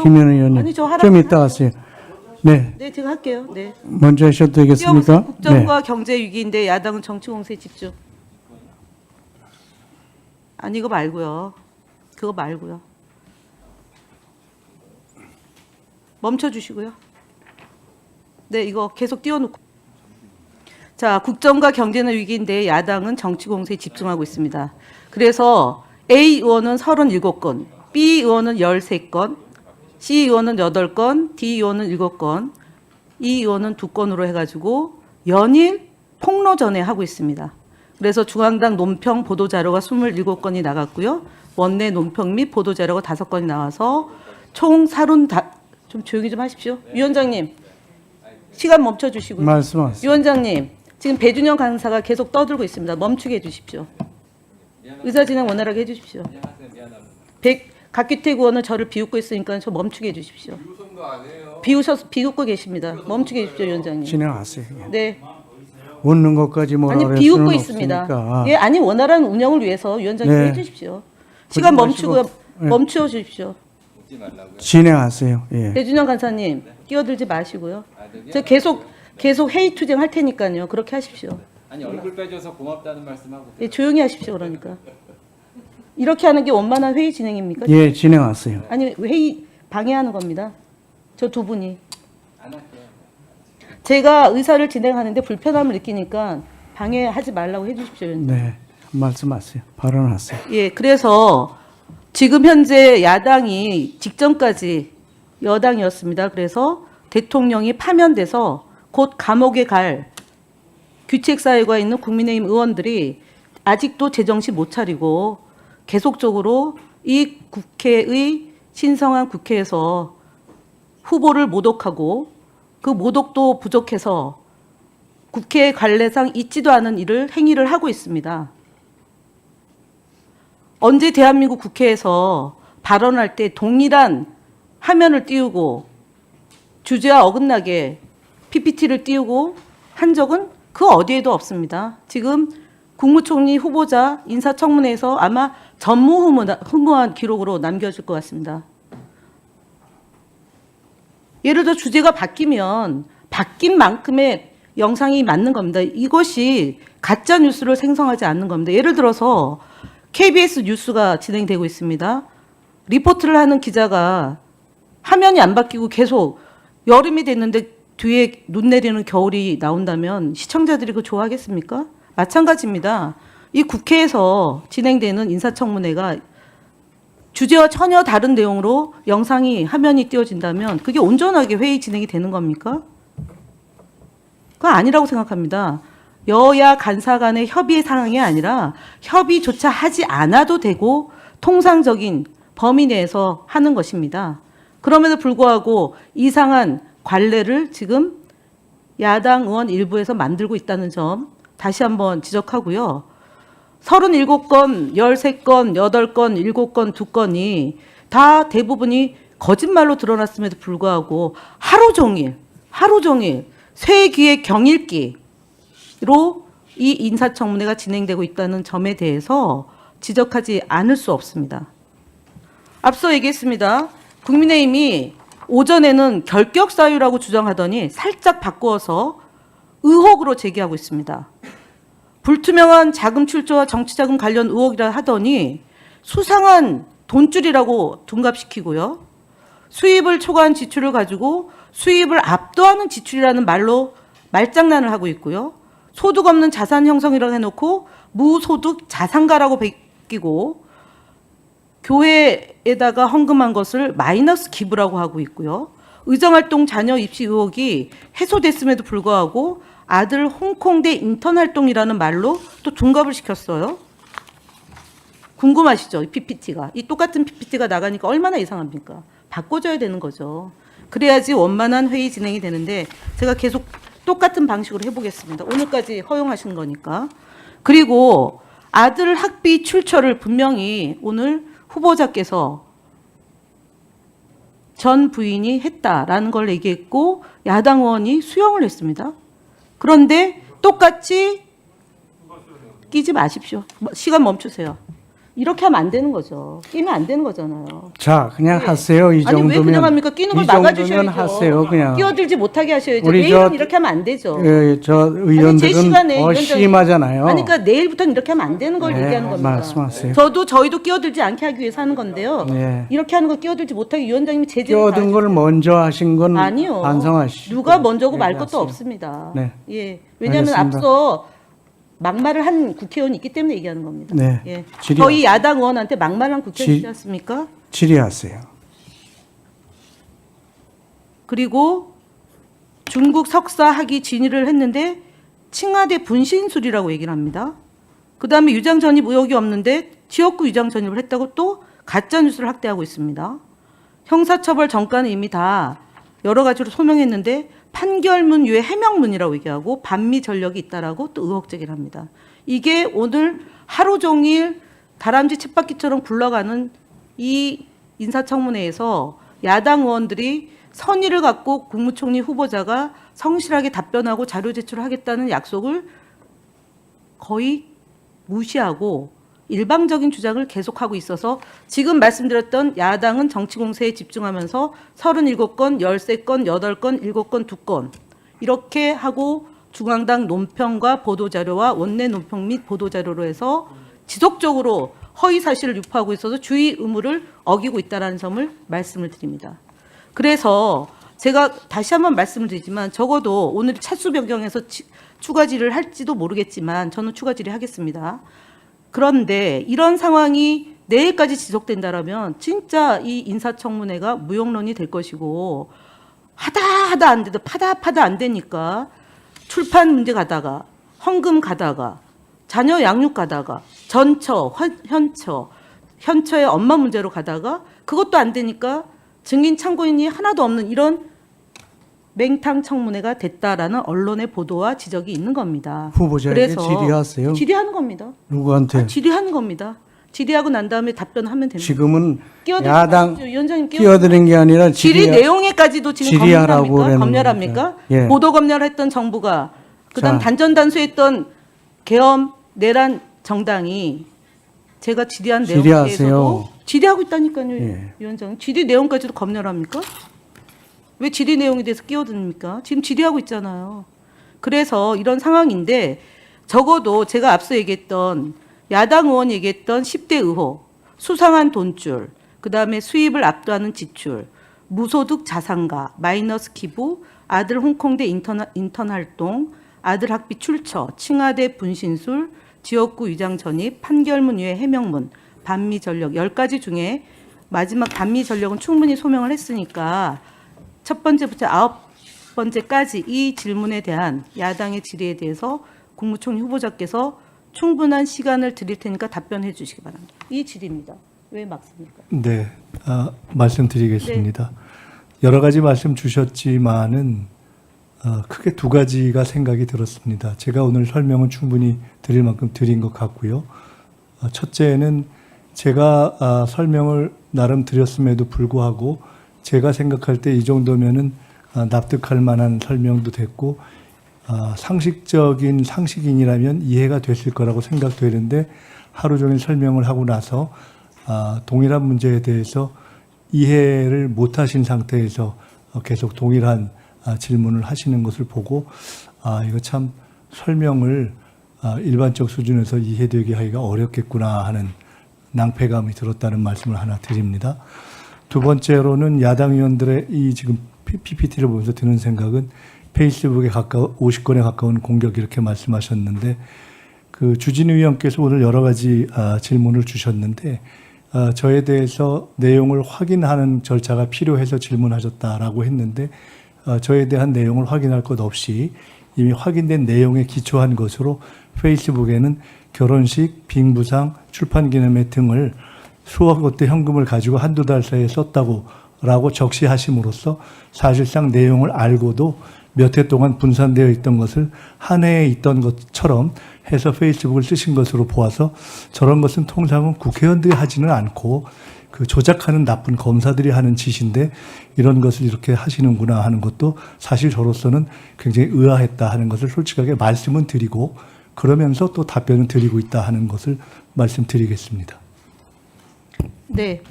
김현 의원님. 아니, 저 좀 이따 하세요. 네. 네, 제가 할게요. 네. 먼저 하셔도 되겠습니까? 띄워보세요. 국정과 경제 위기인데 야당은 정치 공세에 집중. 아니, 이거 말고요. 그거 말고요. 멈춰주시고요. 네, 이거 계속 띄워놓고. 자, 국정과 경제는 위기인데 야당은 정치 공세에 집중하고 있습니다. 그래서 A 의원은 37건, B 의원은 13건, C 의원은 8건, D 의원은 7건, E 의원은 2건으로 해가지고 연일 폭로전에 하고 있습니다. 그래서 중앙당 논평 보도자료가 27건이 나갔고요. 원내 논평 및 보도자료가 5건이 나와서 총 좀 조용히 좀 하십시오. 위원장님, 시간 멈춰주시고요. 말씀하세요. 위원장님, 지금 배준영 강사가 계속 떠들고 있습니다. 멈추게 해주십시오. 의사진행 원활하게 해주십시오. 각기택 의원은 저를 비웃고 있으니까 저 멈추게 해주십시오. 비웃고 계십니다. 멈추게 해주십시오, 위원장님. 진행하세요. 네. 웃는 것까지 뭐라 아니, 그럴 비웃고 수는 있습니다. 없으니까. 예, 아니, 원활한 운영을 위해서 위원장님 네. 해주십시오. 시간 멈추고요. 네. 멈추어 주십시오. 진행하세요. 예. 배준영 간사님, 끼어들지 마시고요. 저 계속 회의 투쟁할 테니까요. 그렇게 하십시오. 아니 얼굴 빼줘서 고맙다는 말씀하고. 예, 조용히 하십시오. 그러니까 이렇게 하는 게 원만한 회의 진행입니까? 예, 진행하세요. 아니, 회의 방해하는 겁니다. 저 두 분이. 안 할게요. 제가 의사를 진행하는데 불편함을 느끼니까 방해하지 말라고 해주십시오. 위원장님. 네. 말씀하세요. 발언하세요. 예, 그래서 지금 현재 야당이 직전까지 여당이었습니다. 그래서 대통령이 파면돼서 곧 감옥에 갈 규칙사유가 있는 국민의힘 의원들이 아직도 제정신 못 차리고 계속적으로 이 국회의 신성한 국회에서 후보를 모독하고 그 모독도 부족해서 국회 관례상 있지도 않은 행위를 하고 있습니다. 언제 대한민국 국회에서 발언할 때 동일한 화면을 띄우고 주제와 어긋나게 PPT를 띄우고 한 적은 그 어디에도 없습니다. 지금 국무총리 후보자 인사청문회에서 아마 전무후무한 기록으로 남겨질 것 같습니다. 예를 들어 주제가 바뀌면 바뀐 만큼의 영상이 맞는 겁니다. 이것이 가짜 뉴스를 생성하지 않는 겁니다. 예를 들어서 KBS 뉴스가 진행되고 있습니다. 리포트를 하는 기자가 화면이 안 바뀌고 계속 여름이 됐는데 뒤에 눈 내리는 겨울이 나온다면 시청자들이 그거 좋아하겠습니까? 마찬가지입니다. 이 국회에서 진행되는 인사청문회가 주제와 전혀 다른 내용으로 영상이 화면이 띄워진다면 그게 온전하게 회의 진행이 되는 겁니까? 그건 아니라고 생각합니다. 여야 간사 간의 협의의 상황이 아니라 협의조차 하지 않아도 되고 통상적인 범위 내에서 하는 것입니다. 그럼에도 불구하고 이상한 관례를 지금 야당 의원 일부에서 만들고 있다는 점 다시 한번 지적하고요. 37건, 13건, 8건, 7건, 2건이 다 대부분이 거짓말로 드러났음에도 불구하고 하루 종일 쇠기의 경일기로 이 인사청문회가 진행되고 있다는 점에 대해서 지적하지 않을 수 없습니다. 앞서 얘기했습니다. 국민의힘이 오전에는 결격 사유라고 주장하더니 살짝 바꾸어서 의혹으로 제기하고 있습니다. 불투명한 자금 출처와 정치자금 관련 의혹이라 하더니 수상한 돈줄이라고 둔갑시키고요. 수입을 초과한 지출을 가지고 수입을 압도하는 지출이라는 말로 말장난을 하고 있고요. 소득 없는 자산 형성이라고 해놓고 무소득 자산가라고 베끼고 교회에다가 헌금한 것을 마이너스 기부라고 하고 있고요. 의정활동 자녀 입시 의혹이 해소됐음에도 불구하고 아들 홍콩대 인턴 활동이라는 말로 또 둔갑을 시켰어요. 궁금하시죠? 이 PPT가. 이 똑같은 PPT가 나가니까 얼마나 이상합니까? 바꿔줘야 되는 거죠. 그래야지 원만한 회의 진행이 되는데 제가 계속 똑같은 방식으로 해보겠습니다. 오늘까지 허용하신 거니까. 그리고 아들 학비 출처를 분명히 오늘 후보자께서 전 부인이 했다라는 걸 얘기했고 야당 의원이 수용을 했습니다. 그런데 똑같이 끼지 마십시오. 시간 멈추세요. 이렇게 하면 안 되는 거죠. 끼면 안 되는 거잖아요. 자, 그냥 네. 하세요. 이 아니 정도면. 왜 그냥 합니까? 끼는 걸 이 정도면 막아주셔야죠. 하세요. 그냥. 끼어들지 못하게 하셔야죠. 우리 내일은 저- 이렇게 하면 안 되죠. 저 아니, 제 의원들은 시간에 위원장님- 심하잖아요. 아니, 그러니까 내일부터는 이렇게 하면 안 되는 걸 네, 얘기하는 겁니다. 말씀하세요. 저희도 끼어들지 않게 하기 위해서 하는 건데요. 네. 이렇게 하는 거 끼어들지 못하게 위원장님이 제재를 끼어든 걸 먼저 하신 건 아니요. 반성하시죠. 누가 먼저고 말 얘기하세요. 것도 없습니다. 네. 예. 왜냐하면 알겠습니다. 앞서 막말을 한 국회의원이 있기 때문에 얘기하는 겁니다. 네. 예. 질의하세요. 저희 야당 의원한테 막말한 국회의원 있지 않습니까? 질의하세요. 그리고 중국 석사 학위 진위를 했는데 칭화대 분신술이라고 얘기를 합니다. 그다음에 유장 전입 의혹이 없는데 지역구 유장 전입을 했다고 또 가짜 뉴스를 확대하고 있습니다. 형사처벌 전과는 이미 다 여러 가지로 소명했는데 판결문 위에 해명문이라고 얘기하고 반미 전력이 있다라고 또 의혹 제기를 합니다. 이게 오늘 하루 종일 다람쥐 쳇바퀴처럼 굴러가는 이 인사청문회에서 야당 의원들이 선의를 갖고 국무총리 후보자가 성실하게 답변하고 자료 제출하겠다는 약속을 거의 무시하고 일방적인 주장을 계속하고 있어서 지금 말씀드렸던 야당은 정치 공세에 집중하면서 37건, 13건, 8건, 7건, 2건 이렇게 하고 중앙당 논평과 보도자료와 원내 논평 및 보도자료로 해서 지속적으로 허위 사실을 유포하고 있어서 주의 의무를 어기고 있다는 점을 말씀을 드립니다. 그래서 제가 다시 한번 말씀을 드리지만 적어도 오늘 차수 변경해서 추가 질의를 할지도 모르겠지만 저는 추가 질의 하겠습니다. 그런데 이런 상황이 내일까지 지속된다라면 진짜 이 인사청문회가 무용론이 될 것이고 하다 안 돼도 파다 안 되니까 출판 문제 가다가 헌금 가다가 자녀 양육 가다가 전처, 현처의 엄마 문제로 가다가 그것도 안 되니까 증인 참고인이 하나도 없는 이런 맹탕 청문회가 됐다라는 언론의 보도와 지적이 있는 겁니다. 후보자에게 질의하세요. 질의하는 겁니다. 누구한테? 질의하는 겁니다. 질의하고 난 다음에 답변하면 됩니다. 지금은 끼어들지 야당 마십시오. 위원장님 끼어드는 게 아니라 질의 내용에까지도 지금 질의하라고 그러는 검열합니까? 거니까. 예. 보도 검열했던 정부가 그다음 자. 단전단수했던 계엄 내란 정당이 제가 질의한 내용에 질의하세요. 대해서도 질의하고 있다니까요. 예. 위원장님. 질의 내용까지도 검열합니까? 왜 질의 내용에 대해서 끼어듭니까? 지금 질의하고 있잖아요. 그래서 이런 상황인데 적어도 제가 앞서 얘기했던 야당 의원 얘기했던 10대 의혹, 수상한 돈줄, 그다음에 수입을 압도하는 지출, 무소득 자산가, 마이너스 기부, 아들 홍콩대 인턴 활동, 아들 학비 출처, 칭화대 분신술, 지역구 위장 전입, 판결문 위에 해명문, 반미 전력 10가지 중에 마지막 반미 전력은 충분히 소명을 했으니까 첫 번째부터 9번째까지 이 질문에 대한 야당의 질의에 대해서 국무총리 후보자께서 충분한 시간을 드릴 테니까 답변해 주시기 바랍니다. 이 질의입니다. 왜 막습니까? 네, 말씀드리겠습니다. 여러 가지 말씀 주셨지만은 크게 두 가지가 생각이 들었습니다. 제가 오늘 설명은 충분히 드릴 만큼 드린 것 같고요. 첫째는 제가 설명을 나름 드렸음에도 불구하고 제가 생각할 때 이 정도면은 납득할 만한 설명도 됐고 상식적인 상식인이라면 이해가 됐을 거라고 생각되는데 하루 종일 설명을 하고 나서 동일한 문제에 대해서 이해를 못하신 상태에서 계속 동일한 질문을 하시는 것을 보고 이거 참 설명을 일반적 수준에서 이해되게 하기가 어렵겠구나 하는 낭패감이 들었다는 말씀을 하나 드립니다. 두 번째로는 야당 의원들의 이 지금 PPT를 보면서 드는 생각은 페이스북에 50건에 가까운 공격 이렇게 말씀하셨는데 그 주진우 의원께서 오늘 여러 가지 질문을 주셨는데 저에 대해서 내용을 확인하는 절차가 필요해서 질문하셨다라고 했는데 저에 대한 내용을 확인할 것 없이 이미 확인된 내용에 기초한 것으로 페이스북에는 결혼식, 빙부상, 출판기념회 등을 수억 원대 현금을 가지고 한두 달 사이에 썼다고 적시하심으로써 사실상 내용을 알고도 몇 해 동안 분산되어 있던 것을 한 해에 있던 것처럼 해서 페이스북을 쓰신 것으로 보아서 저런 것은 통상은 국회의원들이 하지는 않고 그 조작하는 나쁜 검사들이 하는 짓인데 이런 것을 이렇게 하시는구나 하는 것도 사실 저로서는 굉장히 의아했다 하는 것을 솔직하게 말씀은 드리고 그러면서 또 답변을 드리고 있다 하는 것을 말씀드리겠습니다. 네.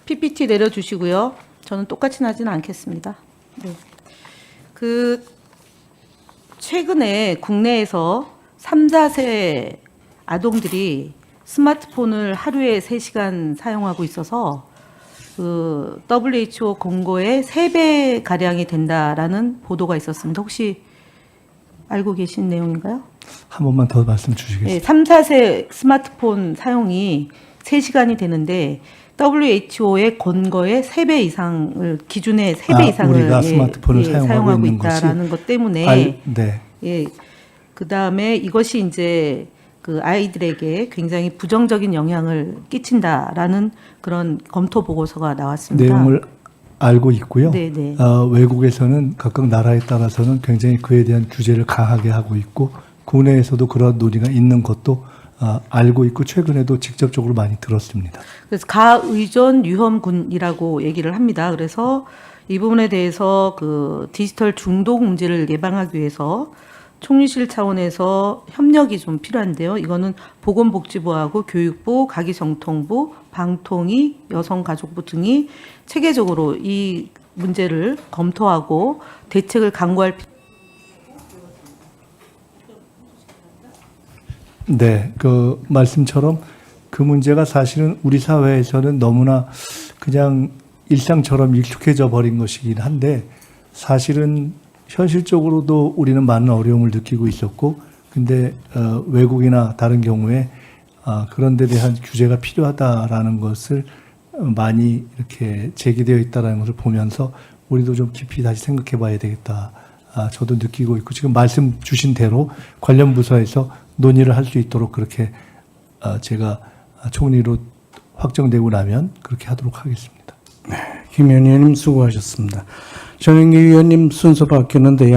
PPT 내려주시고요. 저는 똑같이 하지는 않겠습니다. 네. 최근에 국내에서 3, 4세 아동들이 스마트폰을 하루에 3시간 사용하고 있어서 WHO 공고의 3배 가량이 된다라는 보도가 있었습니다. 혹시 알고 계신 내용인가요? 한 번만 더 말씀 주시겠습니까? 네, 3, 4세 스마트폰 사용이 3시간이 되는데 WHO의 권고의 3배 이상을 기준의 3배 이상을 우리가 스마트폰을 사용하고 있는 있다라는 것 때문에 네. 예. 그다음에 이것이 이제 그 아이들에게 굉장히 부정적인 영향을 끼친다라는 그런 검토 보고서가 나왔습니다. 내용을 알고 있고요. 네, 네. 외국에서는 각각 나라에 따라서는 굉장히 그에 대한 규제를 강하게 하고 있고 국내에서도 그런 논의가 있는 것도 알고 있고 최근에도 직접적으로 많이 들었습니다. 그래서 가의존 유험군이라고 얘기를 합니다. 그래서 이 부분에 대해서 그 디지털 중독 문제를 예방하기 위해서 총리실 차원에서 협력이 좀 필요한데요. 이거는 보건복지부하고 교육부, 가기정통부, 방통위, 여성가족부 등이 체계적으로 이 문제를 검토하고 대책을 강구할 필요가 네, 그 말씀처럼 그 문제가 사실은 우리 사회에서는 너무나 그냥 일상처럼 익숙해져 버린 것이긴 한데 사실은 현실적으로도 우리는 많은 어려움을 느끼고 있었고 근데 외국이나 다른 경우에 그런 데 대한 규제가 필요하다라는 것을 많이 이렇게 제기되어 있다는 것을 보면서 우리도 좀 깊이 다시 생각해 봐야 되겠다. 저도 느끼고 있고 지금 말씀 주신 대로 관련 부서에서 논의를 할 수 있도록 그렇게 제가 총리로 확정되고 나면 그렇게 하도록 하겠습니다. 김 의원님 수고하셨습니다. 정영기 의원님 순서 바뀌었는데